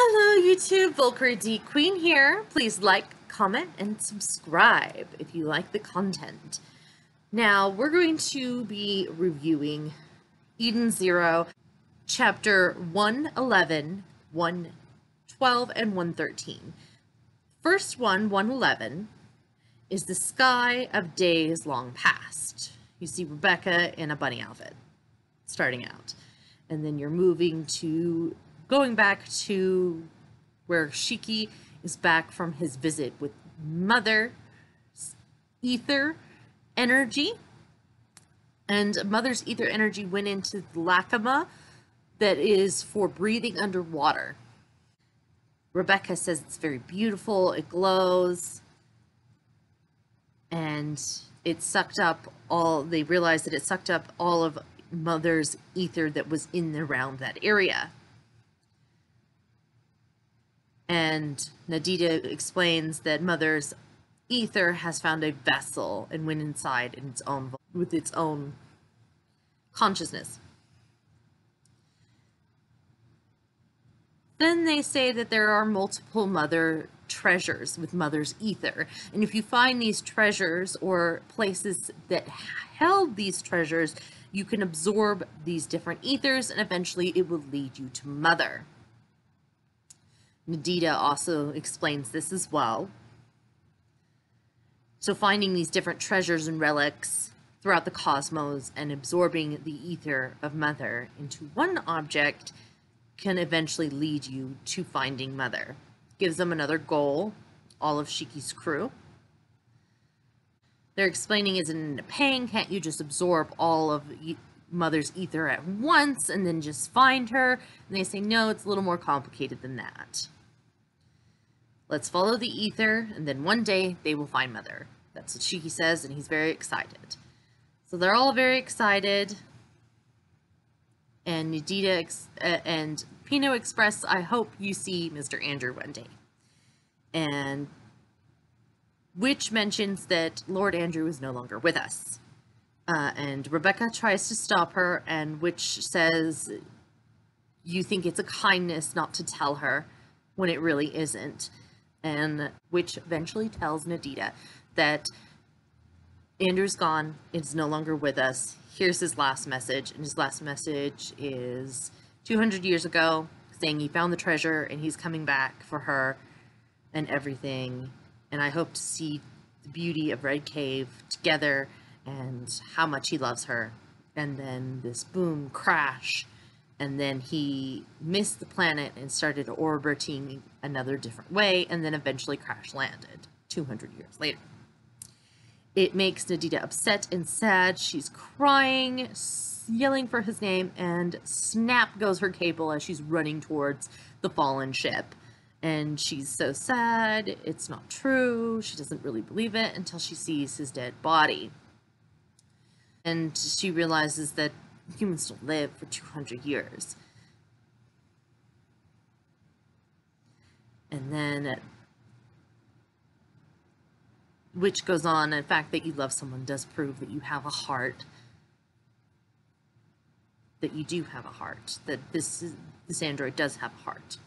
Hello YouTube, Valkyrie D Queen here. Please like, comment, and subscribe if you like the content. Now, we're going to be reviewing Eden Zero, chapter 111, 112, and 113. First one, 111, is the sky of days long past. You see Rebecca in a bunny outfit, starting out. And then you're going back to where Shiki is back from his visit with Mother's ether energy. And Mother's ether energy went into the Lacama that is for breathing underwater. Rebecca says it's very beautiful, it glows, and it sucked up they realized that it sucked up all of Mother's ether that was in around that area. And Nadita explains that Mother's ether has found a vessel and went inside with its own consciousness. Then they say that there are multiple Mother treasures with Mother's ether. And if you find these treasures or places that held these treasures, you can absorb these different ethers and eventually it will lead you to Mother. Nadita also explains this as well. So finding these different treasures and relics throughout the cosmos and absorbing the ether of Mother into one object can eventually lead you to finding Mother. Gives them another goal, all of Shiki's crew. They're explaining, isn't it a pain? Can't you just absorb all of Mother's ether at once and then just find her? And they say, no, it's a little more complicated than that. Let's follow the ether, and then one day they will find Mother. That's what Shiki says, and he's very excited. So they're all very excited. And Nadita and Pino express, I hope you see Mr. Andrew one day. And Witch mentions that Lord Andrew is no longer with us. And Rebecca tries to stop her, and Witch says, you think it's a kindness not to tell her when it really isn't. And Witch eventually tells Nadita that Andrew's gone, is no longer with us. Here's his last message, and his last message is 200 years ago, saying he found the treasure and he's coming back for her and everything. And I hope to see the beauty of Red Cave together and how much he loves her. And then this boom, crash, and then he missed the planet and started orbiting another different way, and then eventually crash landed 200 years later. It makes Nadita upset and sad. She's crying, yelling for his name, and snap goes her cable as she's running towards the fallen ship. And she's so sad. It's not true. She doesn't really believe it until she sees his dead body. And she realizes that humans don't live for 200 years. And then Witch goes on, the fact that you love someone does prove that you have a heart. That you do have a heart. That this android does have a heart.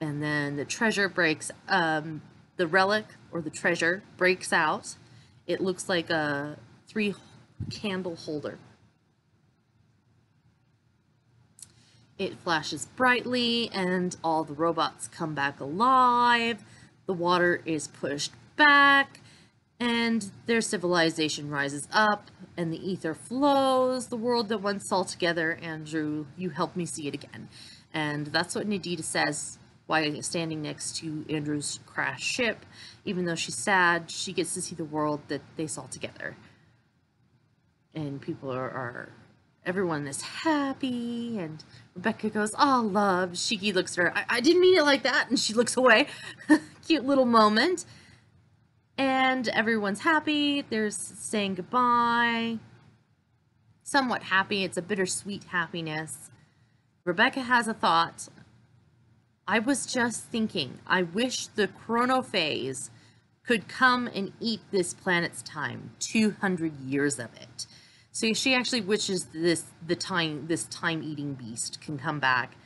And then the treasure breaks, the relic or the treasure breaks out. It looks like a 3-candle holder. It flashes brightly and all the robots come back alive. The water is pushed back and their civilization rises up and the ether flows. The world that once saw together, Andrew, you helped me see it again. And that's what Nadita says while standing next to Andrew's crashed ship. Even though she's sad, she gets to see the world that they saw together. And people everyone is happy, and Rebecca goes, oh, love. Shiki looks at her, I didn't mean it like that, and she looks away. Cute little moment. And everyone's happy. There's saying goodbye. Somewhat happy. It's a bittersweet happiness. Rebecca has a thought. I was just thinking, I wish the chronophase could come and eat this planet's time. 200 years of it. So she actually wishes this time-eating beast can come back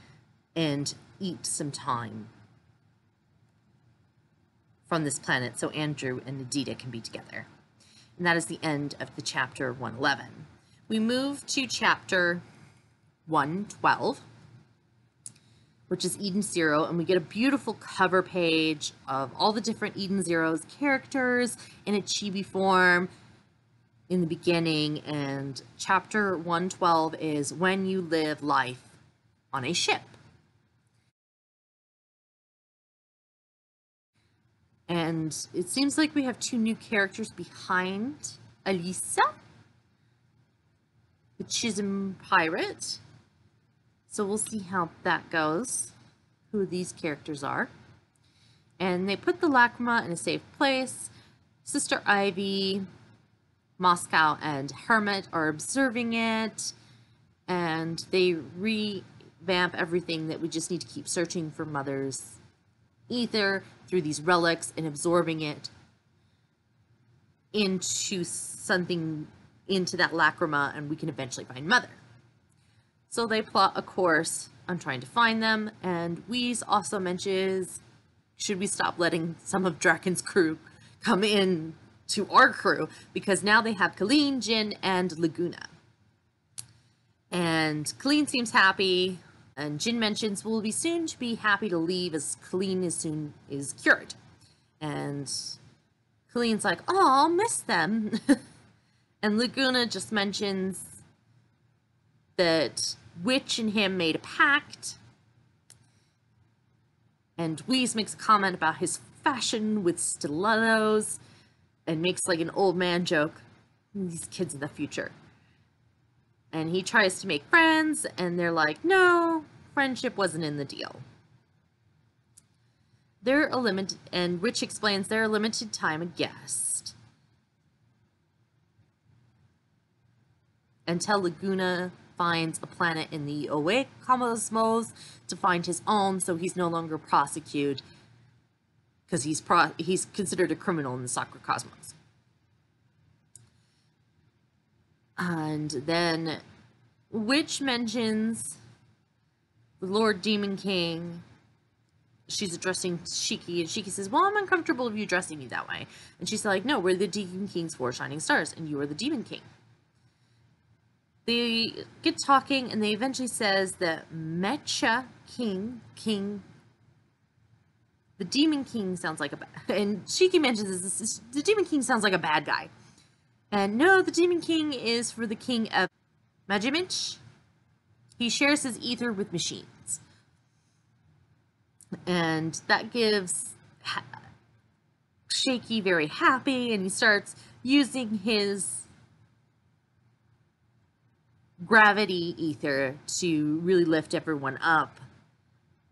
and eat some time from this planet so Andrew and Adita can be together. And that is the end of the chapter 111. We move to chapter 112, which is Eden Zero, and we get a beautiful cover page of all the different Eden Zero's characters in a chibi form in the beginning, and chapter 112 is When You Live Life on a Ship. And it seems like we have two new characters behind Elisa, the Chisholm Pirate. So we'll see how that goes, who these characters are. And they put the Lacrima in a safe place. Sister Ivy, Moscow, and Hermit are observing it. And they revamp everything that we just need to keep searching for Mother's ether through these relics and absorbing it into something, into that Lacrima, and we can eventually find Mother. So they plot a course on trying to find them, and Wheeze also mentions, should we stop letting some of Draken's crew come in to our crew, because now they have Colleen, Jin, and Laguna. And Colleen seems happy, and Jin mentions we'll be soon to be happy to leave as Colleen is cured. And Colleen's like, oh, I'll miss them. And Laguna just mentions that Witch and him made a pact. And Wheeze makes a comment about his fashion with stilettos and makes like an old man joke. These kids in the future. And he tries to make friends, and they're like, no, friendship wasn't in the deal. They're a limited, and Witch explains they're a limited time a guest. Until Laguna finds a planet in the Oe cosmos to find his own, so he's no longer prosecuted, because he's considered a criminal in the Sakura cosmos. And then Witch mentions the Lord Demon King. She's addressing Shiki, and Shiki says, well, I'm uncomfortable with you addressing me that way. And she's like, no, we're the Demon King's 4 shining stars, and you are the Demon King. They get talking, and they eventually says that Mecha King, the Demon King sounds like a bad, and Shiki mentions this, the Demon King sounds like a bad guy. And no, the Demon King is for the King of Majimich. He shares his ether with machines. And that gives Shaky very happy, and he starts using his gravity ether to really lift everyone up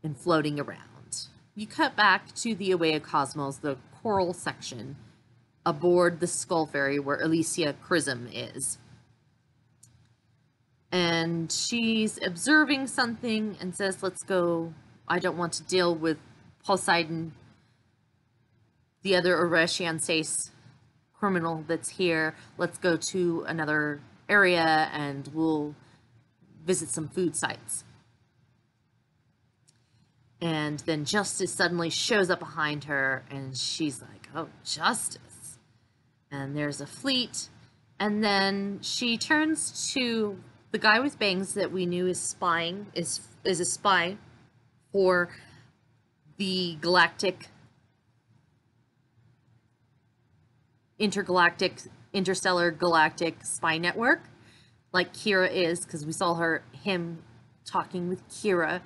and floating around. You cut back to the Awea Cosmos, the coral section, aboard the Skull Ferry where Alicia Chrism is. And she's observing something and says, let's go. I don't want to deal with Poseidon, the other Oreshian criminal that's here. Let's go to another area and we'll visit some food sites. And then Justice suddenly shows up behind her, and she's like, oh, Justice. And there's a fleet. And then she turns to the guy with bangs that we knew is spying, is a spy for the interstellar galactic spy network, like Kira is, because we saw him talking with Kira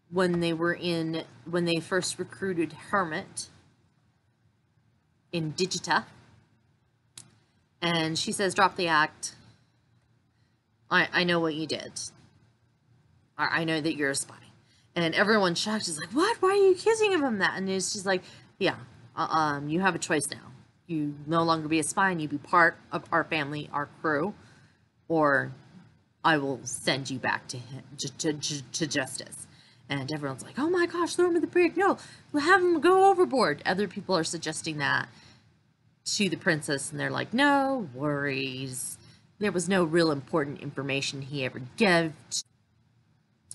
when they first recruited Hermit in Digita. And she says, drop the act. I know what you did. I know that you're a spy. And everyone's shocked. She's like, what? Why are you accusing him of that? And she's like, yeah, you have a choice now. You no longer be a spy, and you be part of our family, our crew, or I will send you back to him, to Justice. And everyone's like, oh my gosh, throw him in the brig. No, have him go overboard. Other people are suggesting that to the princess, and they're like, no worries. There was no real important information he ever gave.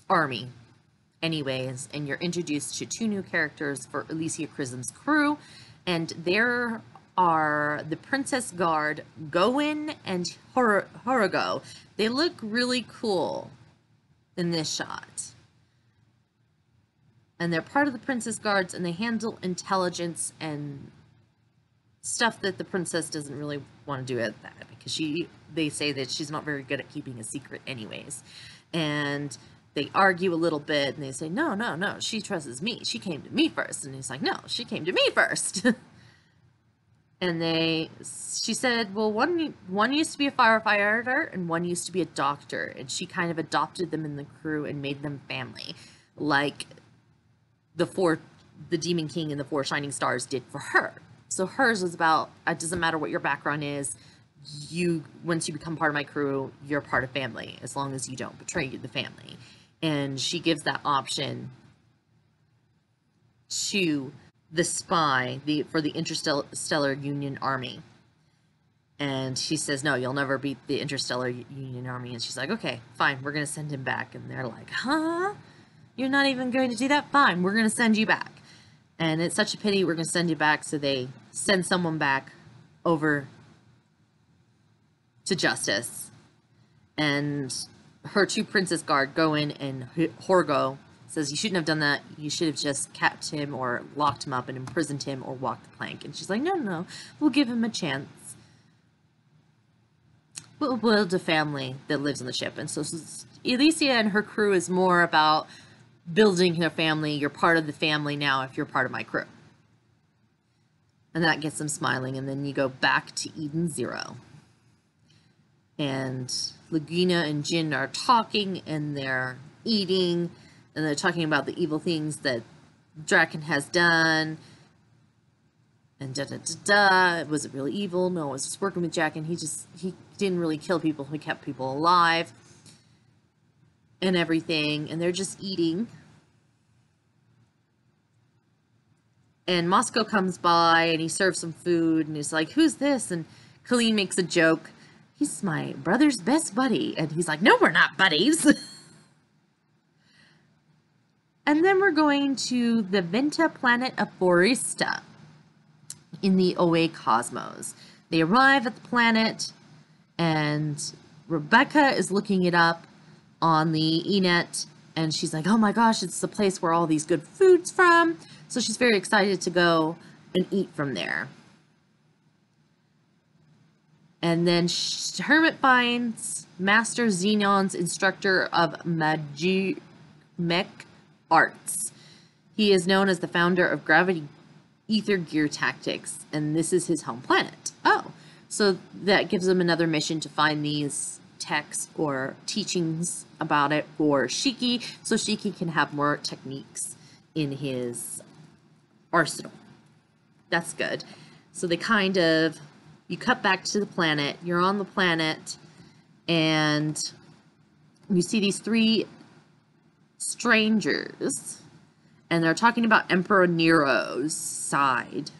army anyways, and you're introduced to 2 new characters for Alicia Chrism's crew, and there are the Princess Guard, Gowen and Horogo. They look really cool in this shot. And they're part of the Princess Guards, and they handle intelligence and stuff that the princess doesn't really want to do at that, because they say that she's not very good at keeping a secret anyways. And they argue a little bit, and they say, no, she trusts me. She came to me first. And he's like, no, she came to me first. And she said, well, one used to be a firefighter and one used to be a doctor, and she kind of adopted them in the crew and made them family, like the Demon King and the 4 Shining Stars did for her. So hers was about, it doesn't matter what your background is, once you become part of my crew, you're part of family, as long as you don't betray the family. And she gives that option to the spy for the Interstellar Union Army. And she says, no, you'll never beat the Interstellar Union Army. And she's like, okay, fine, we're going to send him back. And they're like, huh? You're not even going to do that? Fine, we're going to send you back. And it's such a pity, we're going to send you back. So they send someone back over to justice. And her 2 Princess Guard, Gowen and Horogo, says, you shouldn't have done that. You should have just kept him or locked him up and imprisoned him or walked the plank. And she's like, no, we'll give him a chance. We'll build a family that lives on the ship. And so Alicia and her crew is more about building her family. You're part of the family now if you're part of my crew. And that gets them smiling. And then you go back to Eden Zero. And Laguna and Jin are talking, and they're eating, and they're talking about the evil things that Draken has done. And was it really evil? No, it was just working with Draken. He didn't really kill people. He kept people alive and everything. And they're just eating. And Moscow comes by, and he serves some food, and he's like, who's this? And Colleen makes a joke. He's my brother's best buddy. And he's like, no, we're not buddies. And then we're going to the Venta planet of Foresta in the OA cosmos. They arrive at the planet, and Rebecca is looking it up on the Enet, and she's like, oh my gosh, it's the place where all these good food's from. So she's very excited to go and eat from there. And then Hermit finds Master Xenon's instructor of mech arts. He is known as the founder of Gravity Ether Gear Tactics, and this is his home planet. Oh, so that gives him another mission to find these texts or teachings about it for Shiki, so Shiki can have more techniques in his arsenal. That's good. So they kind of, you cut back to the planet, you're on the planet, and you see these 3 strangers, and they're talking about Emperor Nero's side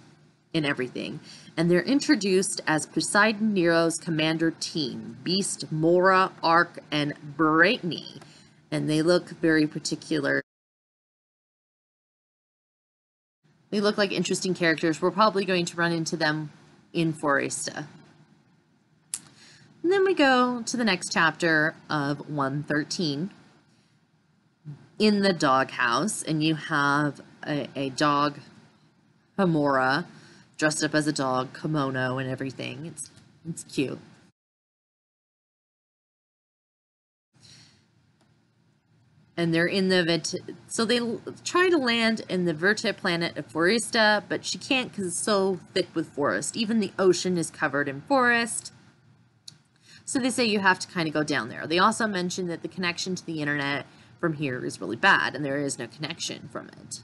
and everything. And they're introduced as Poseidon Nero's commander team, Beast, Mora, Ark, and Brittany. And they look very particular. They look like interesting characters. We're probably going to run into them in Foresta. And then we go to the next chapter of 113. In the doghouse, and you have a dog, Hamura, dressed up as a dog, kimono and everything. It's cute. And they're in the so they try to land in the Verta planet of Foresta, but she can't because it's so thick with forest. Even the ocean is covered in forest. So they say you have to kind of go down there. They also mention that the connection to the internet from here is really bad, and there is no connection from it.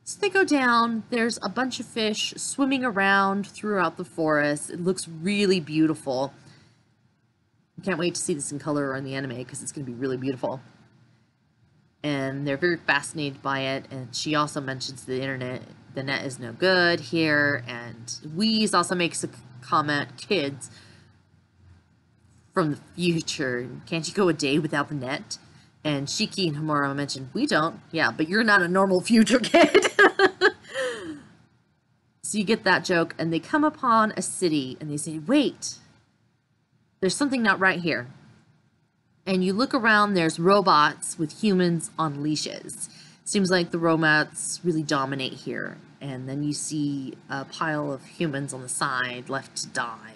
So they go down, there's a bunch of fish swimming around throughout the forest. It looks really beautiful. I can't wait to see this in color or in the anime, because it's going to be really beautiful. And they're very fascinated by it, and she also mentions the internet. The net is no good here, and Wheeze also makes a comment, kids from the future, can't you go a day without the net? And Shiki and Homura mentioned, we don't. Yeah, but you're not a normal future kid. So you get that joke, and they come upon a city, and they say, wait, there's something not right here. And you look around, there's robots with humans on leashes. Seems like the robots really dominate here. And then you see a pile of humans on the side left to die.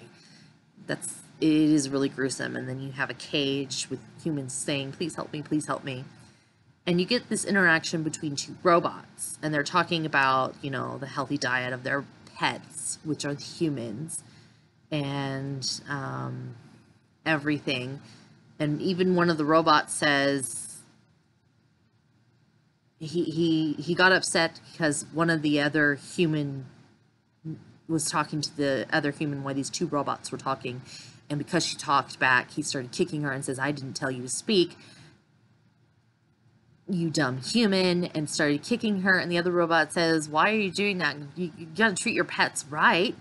It is really gruesome. And then you have a cage with humans saying, please help me, please help me. And you get this interaction between two robots, and they're talking about, you know, the healthy diet of their pets, which are the humans, and everything. And even one of the robots says he got upset because one of the other human was talking to the other human while these two robots were talking, and because she talked back, he started kicking her and says, I didn't tell you to speak, you dumb human, and started kicking her. And the other robot says, why are you doing that? You gotta treat your pets right,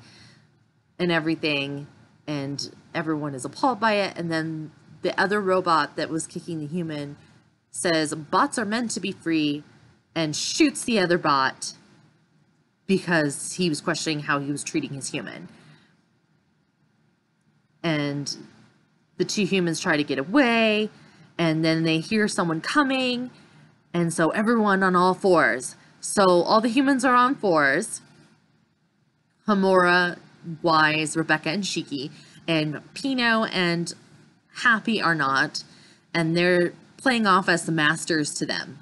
and everything. And everyone is appalled by it. And then the other robot that was kicking the human says, bots are meant to be free, and shoots the other bot because he was questioning how he was treating his human. And the two humans try to get away, and then they hear someone coming. And so everyone on all fours. So all the humans are on fours. Homura, Wise, Rebecca, and Shiki. And Pino and Happy are not. And they're playing off as the masters to them.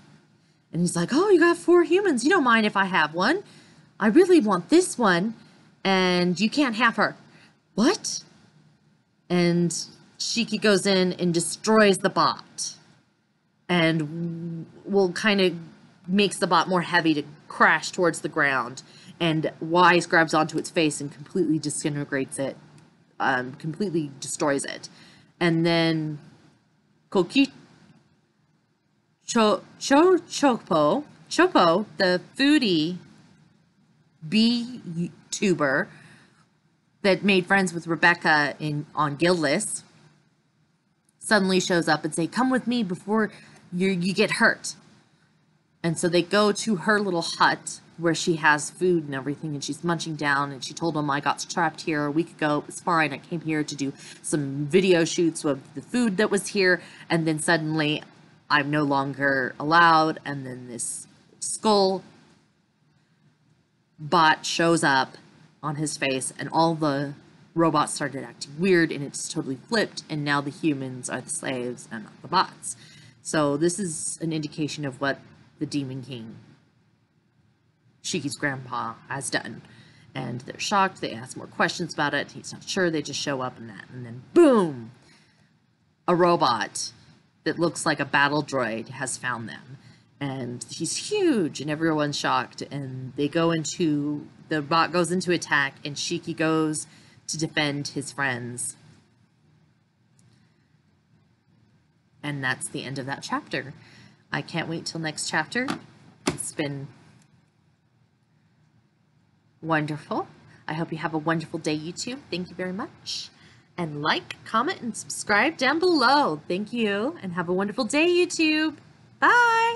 And he's like, oh, you got 4 humans. You don't mind if I have one. I really want this one. And you can't have her. What? And Shiki goes in and destroys the bot. And will kind of makes the bot more heavy to crash towards the ground. And Wise grabs onto its face and completely disintegrates it, completely destroys it. And then Chopo, the foodie bee tuber that made friends with Rebecca on Guildless, suddenly shows up and say, come with me before you get hurt. And so they go to her little hut where she has food and everything, and she's munching down, and she told them, I got trapped here a week ago. It was fine. I came here to do some video shoots of the food that was here, and then suddenly I'm no longer allowed. And then this skull bot shows up on his face, and all the robots started acting weird, and it's totally flipped, and now the humans are the slaves and not the bots. So this is an indication of what the Demon King, Shiki's grandpa, has done. And they're shocked. They ask more questions about it. He's not sure. They just show up and that. And then boom! A robot that looks like a battle droid has found them. And he's huge, and everyone's shocked. And they go into, the bot goes into attack, and Shiki goes to defend his friends. And that's the end of that chapter. I can't wait till next chapter. It's been wonderful. I hope you have a wonderful day, YouTube. Thank you very much. And like, comment, and subscribe down below. Thank you, and have a wonderful day, YouTube. Bye!